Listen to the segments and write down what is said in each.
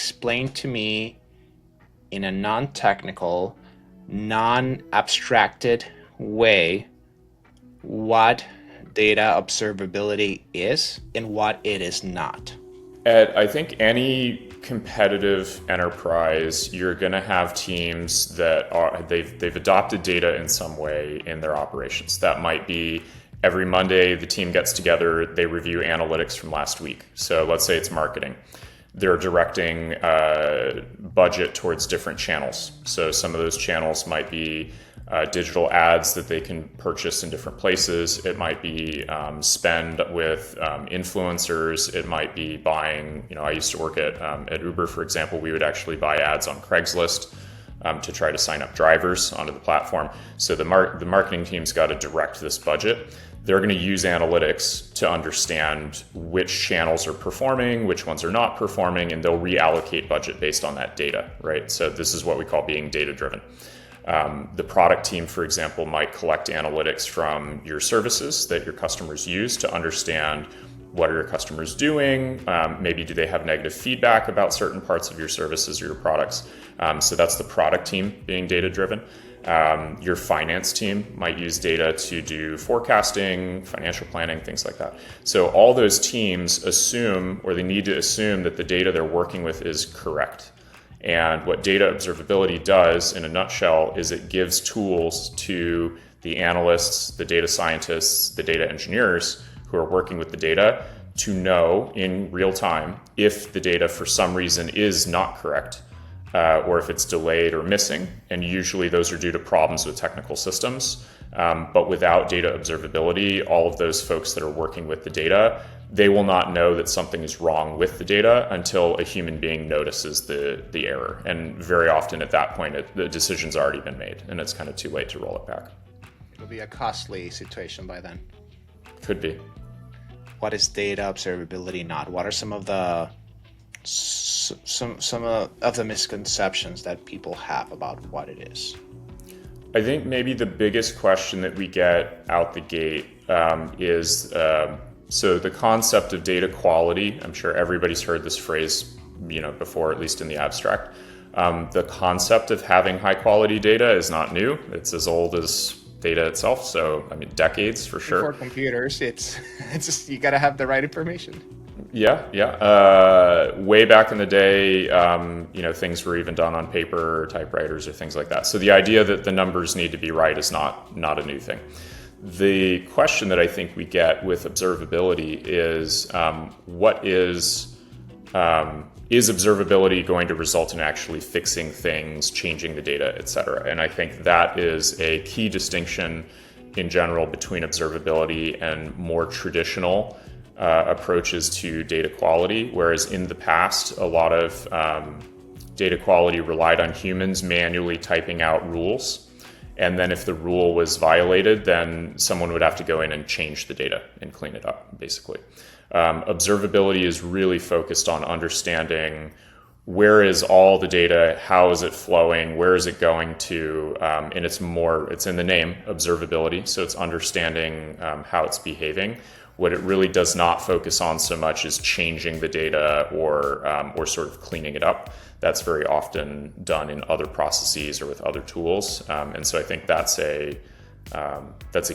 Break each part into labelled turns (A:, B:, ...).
A: explain to me in a non-technical, non-abstracted way what data observability is and what it is not?
B: At, I think, any competitive enterprise, you're going to have teams that they've adopted data in some way in their operations. That might be every Monday the team gets together, they review analytics from last week. So let's say it's marketing. They're directing budget towards different channels. So some of those channels might be digital ads that they can purchase in different places. It might be spend with influencers. It might be buying, I used to work at Uber, for example. We would actually buy ads on Craigslist to try to sign up drivers onto the platform. So the marketing team's got to direct this budget. They're going to use analytics to understand which channels are performing, which ones are not performing, and they'll reallocate budget based on that data, right? So this is what we call being data-driven. The product team, for example, might collect analytics from your services that your customers use to understand what are your customers doing. Maybe do they have negative feedback about certain parts of your services or your products? So that's the product team being data-driven. Your finance team might use data to do forecasting, financial planning, things like that. So all those teams assume, or they need to assume, that the data they're working with is correct. And what data observability does, in a nutshell, is it gives tools to the analysts, the data scientists, the data engineers who are working with the data to know in real time if the data for some reason is not correct, or if it's delayed or missing. And usually those are due to problems with technical systems. But without data observability, all of those folks that are working with the data, they will not know that something is wrong with the data until a human being notices the error. And very often at that point, the decision's already been made and it's kind of too late to roll it back.
A: It'll be a costly situation by then.
B: Could be.
A: What is data observability not? What are some of the misconceptions that people have about what it is?
B: I think maybe the biggest question that we get out the gate is so the concept of data quality. I'm sure everybody's heard this phrase, before, at least in the abstract. The concept of having high quality data is not new. It's as old as data itself. So, decades for sure.
A: For computers, it's just, you got to have the right information.
B: Yeah. Way back in the day, things were even done on paper or typewriters or things like that. So the idea that the numbers need to be right is not a new thing. The question that I think we get with observability is, is observability going to result in actually fixing things, changing the data, et cetera? And I think that is a key distinction in general between observability and more traditional approaches to data quality, whereas in the past, a lot of data quality relied on humans manually typing out rules. And then if the rule was violated, then someone would have to go in and change the data and clean it up, basically. Observability is really focused on understanding where is all the data, how is it flowing, where is it going to, and it's in the name, observability, so it's understanding how it's behaving. What it really does not focus on so much is changing the data or sort of cleaning it up. That's very often done in other processes or with other tools. And so I think that's a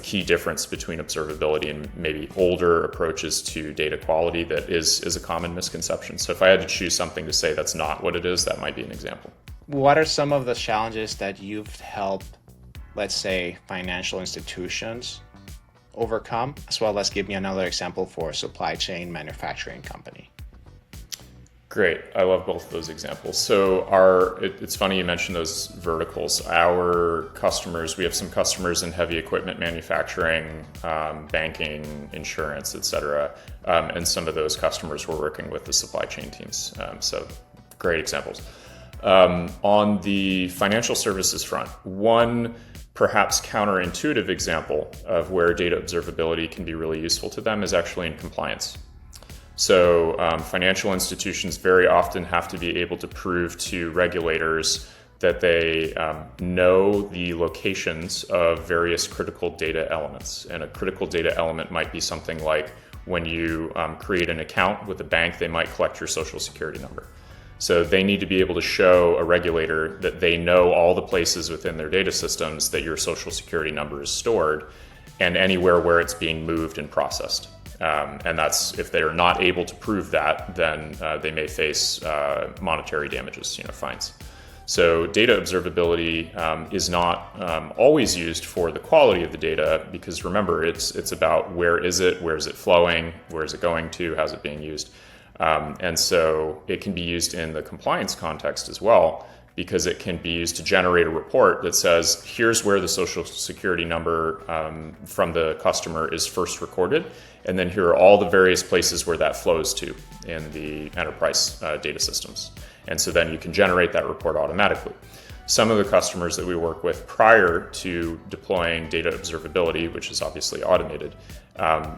B: key difference between observability and maybe older approaches to data quality that is a common misconception. So if I had to choose something to say that's not what it is, that might be an example.
A: What are some of the challenges that you've helped, let's say, financial institutions overcome, as well as give me another example for a supply chain manufacturing company?
B: Great. I love both of those examples. So it's funny you mentioned those verticals. Our customers, we have some customers in heavy equipment manufacturing, banking, insurance, et cetera. And some of those customers were working with the supply chain teams. So great examples. On the financial services front, one perhaps counterintuitive example of where data observability can be really useful to them is actually in compliance. So financial institutions very often have to be able to prove to regulators that they know the locations of various critical data elements. And a critical data element might be something like when you create an account with a bank, they might collect your social security number. So they need to be able to show a regulator that they know all the places within their data systems that your social security number is stored and anywhere where it's being moved and processed. And that's, if they're not able to prove that, then they may face monetary damages, fines. So data observability is not always used for the quality of the data, because remember, it's about where is it flowing, where is it going to, how's it being used. And so it can be used in the compliance context as well, because it can be used to generate a report that says, here's where the social security number from the customer is first recorded, and then here are all the various places where that flows to in the enterprise data systems. And so then you can generate that report automatically. Some of the customers that we work with prior to deploying data observability, which is obviously automated,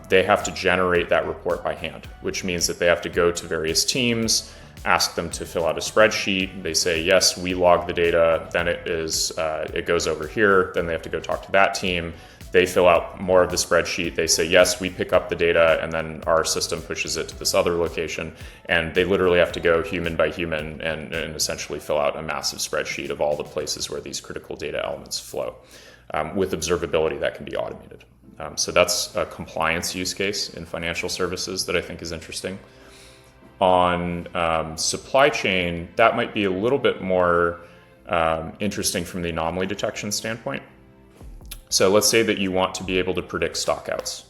B: they have to generate that report by hand, which means that they have to go to various teams, ask them to fill out a spreadsheet. They say, yes, we log the data, then it goes over here. Then they have to go talk to that team. They fill out more of the spreadsheet. They say, yes, we pick up the data, and then our system pushes it to this other location. And they literally have to go human by human and essentially fill out a massive spreadsheet of all the places where these critical data elements flow. With observability, that can be automated. So that's a compliance use case in financial services that I think is interesting. On supply chain, that might be a little bit more interesting from the anomaly detection standpoint. So let's say that you want to be able to predict stockouts,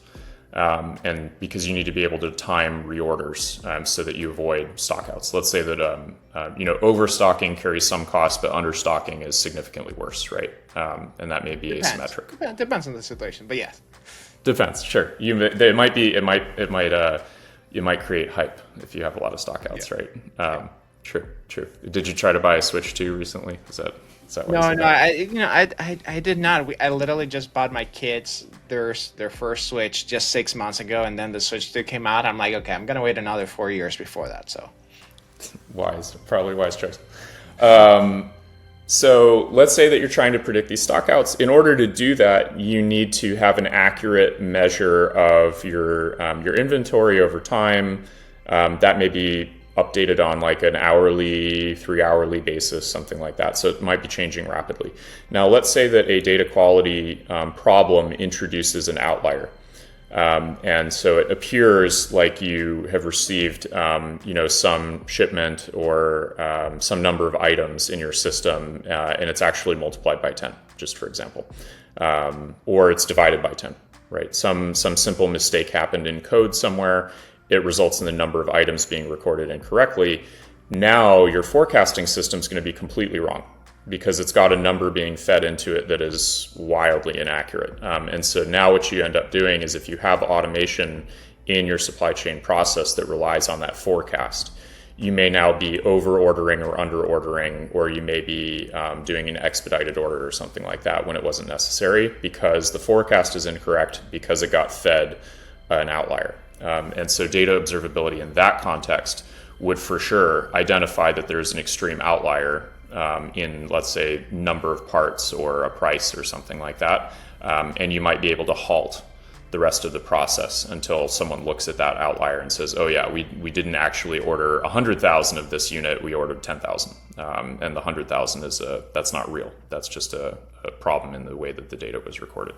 B: and because you need to be able to time reorders so that you avoid stockouts. Let's say that overstocking carries some cost, but understocking is significantly worse, right? And that may be asymmetric.
A: Depends on the situation, but yes.
B: Depends, sure. You might create hype if you have a lot of stockouts, right? True. Did you try to buy a Switch 2 recently? Is that what
A: I did not. I literally just bought my kids their first Switch just 6 months ago, and then the Switch 2 came out. I'm like, okay, I'm gonna wait another 4 years before that. So
B: probably wise choice. So let's say that you're trying to predict these stockouts. In order to do that, you need to have an accurate measure of your inventory over time. That may be updated on like an hourly, 3-hourly basis, something like that. So it might be changing rapidly. Now, let's say that a data quality problem introduces an outlier. And so it appears like you have received, some shipment or some number of items in your system, and it's actually multiplied by 10, just for example, or it's divided by 10, right? Some simple mistake happened in code somewhere. It results in the number of items being recorded incorrectly. Now your forecasting system is going to be completely wrong, because it's got a number being fed into it that is wildly inaccurate. And so now what you end up doing is, if you have automation in your supply chain process that relies on that forecast, you may now be over ordering or under ordering, or you may be doing an expedited order or something like that when it wasn't necessary, because the forecast is incorrect because it got fed an outlier. And so data observability in that context would for sure identify that there's an extreme outlier in, let's say, number of parts or a price or something like that. And you might be able to halt the rest of the process until someone looks at that outlier and says, oh yeah, we didn't actually order 100,000 of this unit, we ordered 10,000. And the 100,000 that's not real. That's just a problem in the way that the data was recorded.